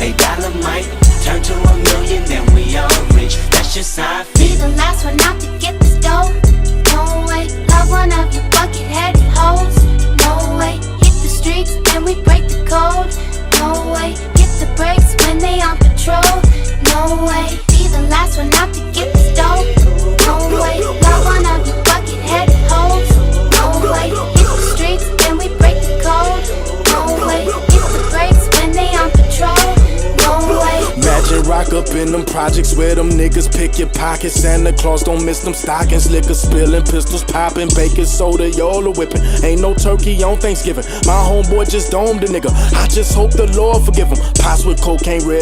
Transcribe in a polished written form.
A dollar might turn to a million, then we all rich. That's just how I Be feel. the last one out to get this dough. No way, love one of you bucket-headed hoes. No way, hit the streets and we break the code. No way, hit the brakes when they on patrol. No way, be the last one out to get this dough. No way, love one of you bucket-headed hoes. No way, hit the streets and we break the code. No way, hit the brakes when they on patrol. No way. Imagine rock up in them projects where them niggas pick your pockets. Santa Claus don't miss them stockings. Liquor spilling, pistols popping, baking soda, y'all whipping. Ain't no turkey on Thanksgiving. My homeboy just domed a nigga. I just hope the Lord forgive him. Pots with cocaine red.